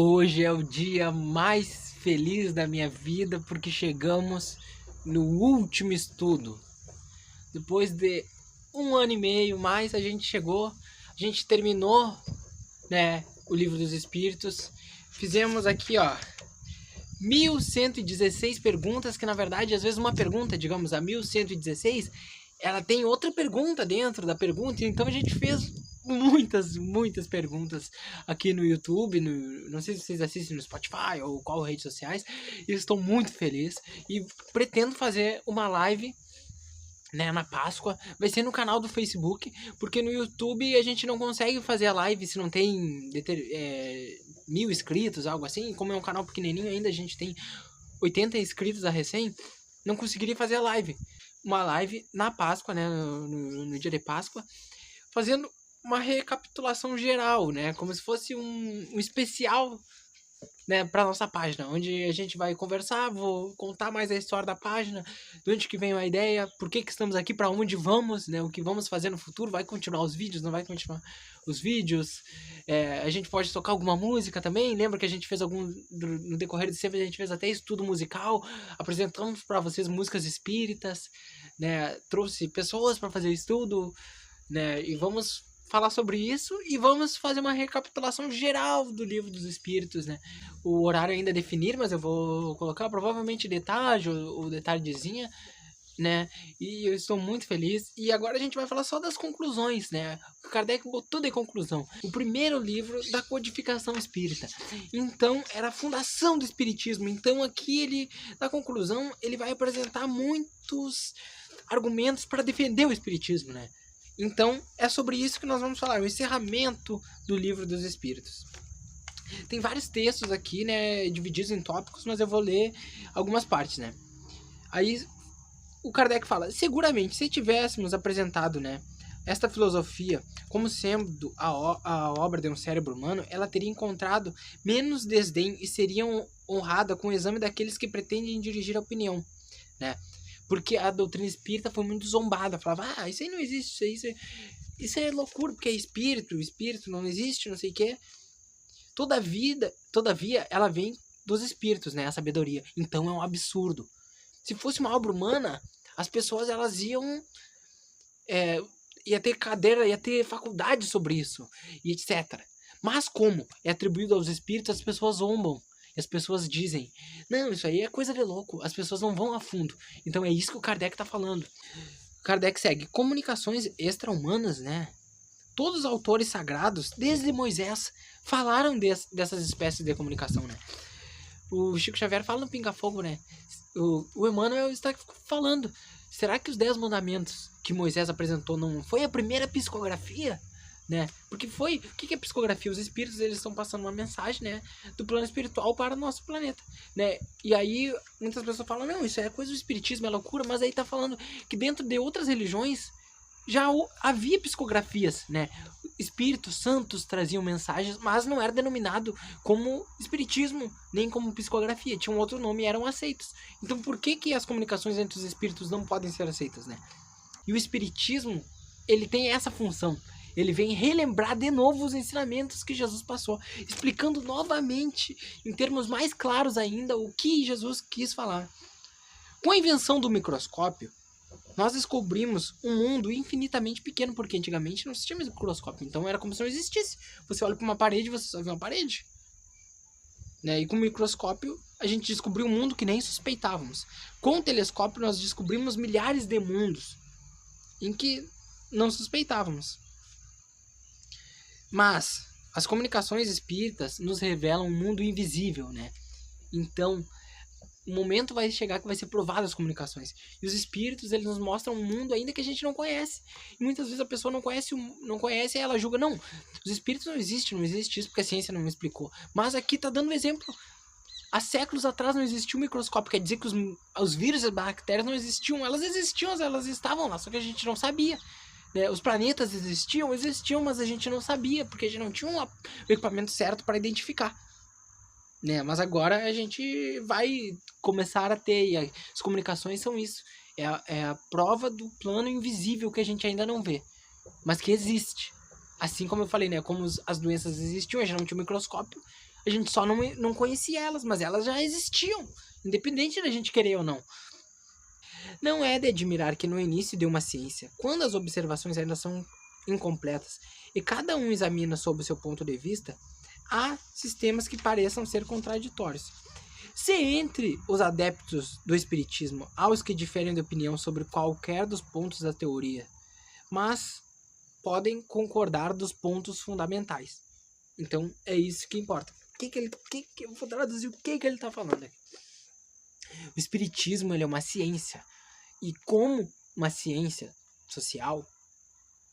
Hoje é o dia mais feliz da minha vida porque chegamos no último estudo. Depois de 1 ano e meio mais a gente chegou, a gente terminou, né, o Livro dos Espíritos. Fizemos aqui, 1116 perguntas, que na verdade às vezes uma pergunta, digamos, a 1116, ela tem outra pergunta dentro da pergunta, então a gente fez muitas perguntas aqui no YouTube, não sei se vocês assistem no Spotify ou qual redes sociais, e eu estou muito feliz e pretendo fazer uma live, né, na Páscoa. Vai ser no canal do Facebook, porque no YouTube a gente não consegue fazer a live se não tem 1000 inscritos, algo assim. Como é um canal pequenininho ainda, a gente tem 80 inscritos a recém, não conseguiria fazer a live. Uma live na Páscoa, né, no dia de Páscoa, fazendo uma recapitulação geral, né, como se fosse um especial, né, para nossa página, onde a gente vai conversar, vou contar mais a história da página, de onde que veio a ideia, por que estamos aqui, para onde vamos, né, o que vamos fazer no futuro, vai continuar os vídeos, não vai continuar os vídeos, a gente pode tocar alguma música também. Lembra que a gente fez no decorrer de sempre, a gente fez até estudo musical, apresentamos para vocês músicas espíritas, né, trouxe pessoas para fazer estudo, né, e vamos falar sobre isso e vamos fazer uma recapitulação geral do Livro dos Espíritos, né. O horário ainda a definir, mas eu vou colocar provavelmente de tarde ou de tardezinha, né, e eu estou muito feliz. E agora a gente vai falar só das conclusões, né, o Kardec botou de conclusão o primeiro livro da codificação espírita, então era a fundação do espiritismo. Então aqui ele, na conclusão, ele vai apresentar muitos argumentos para defender o espiritismo, né. Então, é sobre isso que nós vamos falar, o encerramento do Livro dos Espíritos. Tem vários textos aqui, né, divididos em tópicos, mas eu vou ler algumas partes, né. Aí, o Kardec fala: seguramente, se tivéssemos apresentado, né, esta filosofia como sendo a obra de um cérebro humano, ela teria encontrado menos desdém e seria honrada com o exame daqueles que pretendem dirigir a opinião, né. Porque a doutrina espírita foi muito zombada. Falava, isso aí não existe, isso é loucura, porque é espírito, o espírito não existe, não sei o quê. Todavia, ela vem dos espíritos, né, a sabedoria. Então é um absurdo. Se fosse uma obra humana, as pessoas elas iam ia ter cadeira, ia ter faculdade sobre isso, e etc. Mas como é atribuído aos espíritos, as pessoas zombam. As pessoas dizem, não, isso aí é coisa de louco, as pessoas não vão a fundo. Então é isso que o Kardec está falando. Kardec segue, comunicações extra-humanas, né? Todos os autores sagrados, desde Moisés, falaram dessas espécies de comunicação, né? O Chico Xavier fala no Pinga Fogo, né? O Emmanuel está falando, será que os 10 mandamentos que Moisés apresentou não foi a primeira psicografia? Né? Porque o que é psicografia? Os espíritos, eles estão passando uma mensagem, né, do plano espiritual para o nosso planeta, né? E aí muitas pessoas falam, não, isso é coisa do espiritismo, é loucura, mas aí tá falando que dentro de outras religiões já havia psicografias, né? Espíritos santos traziam mensagens, mas não era denominado como espiritismo, nem como psicografia, tinha um outro nome e eram aceitos. Então por que as comunicações entre os espíritos não podem ser aceitas, né? E o espiritismo, ele tem essa função. Ele vem relembrar de novo os ensinamentos que Jesus passou, explicando novamente, em termos mais claros ainda, o que Jesus quis falar. Com a invenção do microscópio, nós descobrimos um mundo infinitamente pequeno, porque antigamente não existia microscópio, então era como se não existisse. Você olha para uma parede e você só vê uma parede. Né? E com o microscópio, a gente descobriu um mundo que nem suspeitávamos. Com o telescópio, nós descobrimos milhares de mundos em que não suspeitávamos. Mas as comunicações espíritas nos revelam um mundo invisível, né? Então, o momento vai chegar que vai ser provado as comunicações. E os espíritos, eles nos mostram um mundo ainda que a gente não conhece. E muitas vezes a pessoa não conhece e ela julga, não, os espíritos não existe isso porque a ciência não me explicou. Mas aqui tá dando um exemplo. Há séculos atrás não existia um microscópio, quer dizer que os vírus e as bactérias não existiam. Elas existiam, elas estavam lá, só que a gente não sabia. Né? Os planetas existiam, mas a gente não sabia, porque a gente não tinha o equipamento certo para identificar. Né? Mas agora a gente vai começar a ter, e as comunicações são isso. É a prova do plano invisível que a gente ainda não vê, mas que existe. Assim como eu falei, né? Como as doenças existiam, a gente não tinha um microscópio, A gente só não conhecia elas, mas elas já existiam, independente da gente querer ou não. Não é de admirar que no início de uma ciência, quando as observações ainda são incompletas e cada um examina sob o seu ponto de vista, há sistemas que pareçam ser contraditórios. Se entre os adeptos do espiritismo há os que diferem de opinião sobre qualquer dos pontos da teoria, mas podem concordar dos pontos fundamentais. Então é isso que importa. Eu vou traduzir o que ele está falando aqui. O espiritismo ele é uma ciência. E como uma ciência social,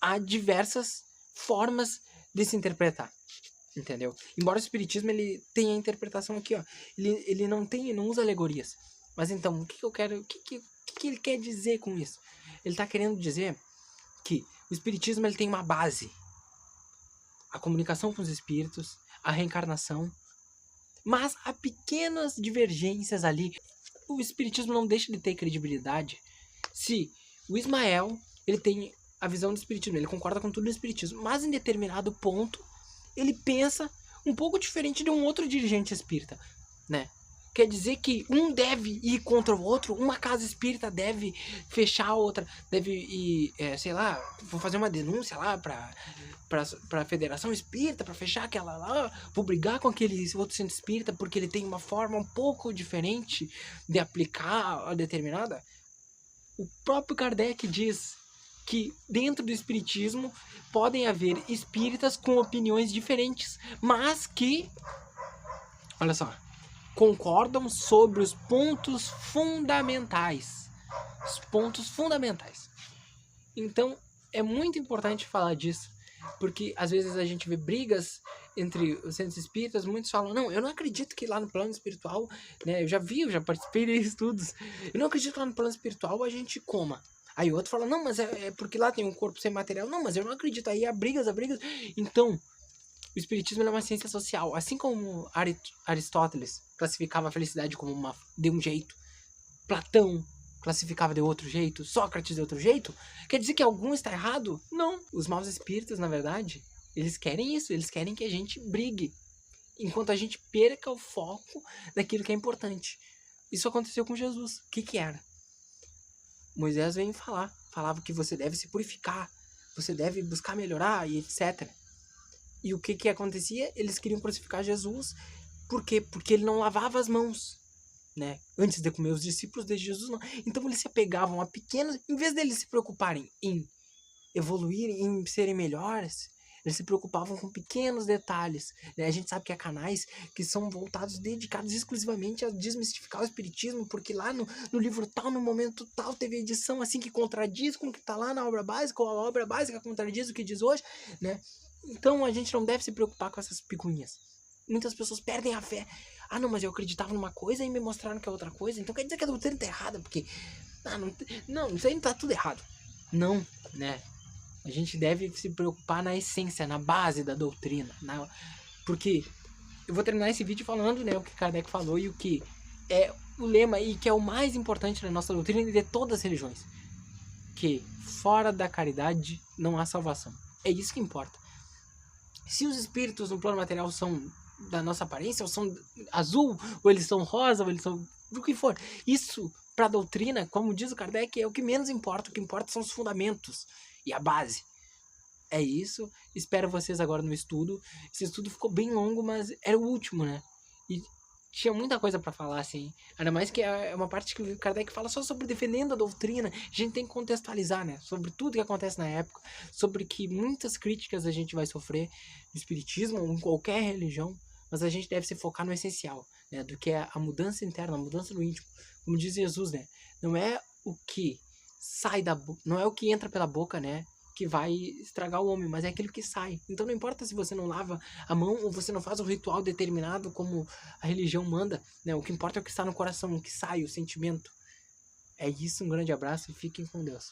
há diversas formas de se interpretar. Entendeu? Embora o espiritismo ele tenha a interpretação aqui, ó, ele não usa alegorias. Mas então, o que eu quero, o que ele quer dizer com isso? Ele está querendo dizer que o espiritismo ele tem uma base: a comunicação com os espíritos, a reencarnação, mas há pequenas divergências ali. O espiritismo não deixa de ter credibilidade se o Ismael ele tem a visão do espiritismo, ele concorda com tudo do espiritismo, mas em determinado ponto ele pensa um pouco diferente de um outro dirigente espírita, né? Quer dizer que um deve ir contra o outro, uma casa espírita deve fechar a outra, deve ir, sei lá, vou fazer uma denúncia lá pra Federação Espírita, pra fechar aquela lá, vou brigar com aquele outro centro espírita porque ele tem uma forma um pouco diferente de aplicar a determinada. O próprio Kardec diz que dentro do espiritismo podem haver espíritas com opiniões diferentes, mas que, olha só, concordam sobre os pontos fundamentais. Os pontos fundamentais. Então, é muito importante falar disso, porque às vezes a gente vê brigas entre os centros espíritas, muitos falam, não, eu não acredito que lá no plano espiritual, né, eu já participei de estudos, eu não acredito que lá no plano espiritual a gente coma. Aí o outro fala, não, mas é porque lá tem um corpo sem material. Não, mas eu não acredito. Aí há brigas. Então, o espiritismo é uma ciência social. Assim como Aristóteles classificava a felicidade como de um jeito, Platão classificava de outro jeito, Sócrates de outro jeito, quer dizer que algum está errado? Não. Os maus espíritos, na verdade, eles querem isso. Eles querem que a gente brigue, enquanto a gente perca o foco daquilo que é importante. Isso aconteceu com Jesus. O que era? Moisés vem falava que você deve se purificar, você deve buscar melhorar e etc. E o que acontecia? Eles queriam crucificar Jesus, por quê? Porque ele não lavava as mãos, né? Antes de comer, os discípulos de Jesus não. Então eles se apegavam a pequenos, em vez deles se preocuparem em evoluir, em serem melhores, eles se preocupavam com pequenos detalhes, né? A gente sabe que há canais que são voltados, dedicados exclusivamente a desmistificar o espiritismo, porque lá no livro tal, no momento tal, teve edição assim que contradiz com o que está lá na obra básica, ou a obra básica contradiz o que diz hoje, né? Então a gente não deve se preocupar com essas picuinhas. Muitas pessoas perdem a fé. Ah, não, mas eu acreditava numa coisa e me mostraram que é outra coisa, então quer dizer que a doutrina está errada, porque... não, isso aí não tá tudo errado. Não, né? A gente deve se preocupar na essência, na base da doutrina. Porque eu vou terminar esse vídeo falando, né, o que Kardec falou e o que é o lema e que é o mais importante da nossa doutrina e de todas as religiões. Que fora da caridade não há salvação. É isso que importa. Se os espíritos no plano material são da nossa aparência, ou são azul, ou eles são rosa, ou eles são do que for. Isso, para a doutrina, como diz o Kardec, é o que menos importa. O que importa são os fundamentos e a base. É isso. Espero vocês agora no estudo. Esse estudo ficou bem longo, mas era o último, né? E tinha muita coisa para falar, assim. Ainda mais que é uma parte que o Kardec fala só sobre defendendo a doutrina. A gente tem que contextualizar, né? Sobre tudo que acontece na época. Sobre que muitas críticas a gente vai sofrer no espiritismo ou em qualquer religião. Mas a gente deve se focar no essencial, né? Do que é a mudança interna, a mudança no íntimo. Como diz Jesus, né? Não é o que sai da boca, não é o que entra pela boca, né? Que vai estragar o homem, mas é aquilo que sai. Então não importa se você não lava a mão ou você não faz um ritual determinado como a religião manda, né? O que importa é o que está no coração, o que sai, o sentimento. É isso, um grande abraço e fiquem com Deus.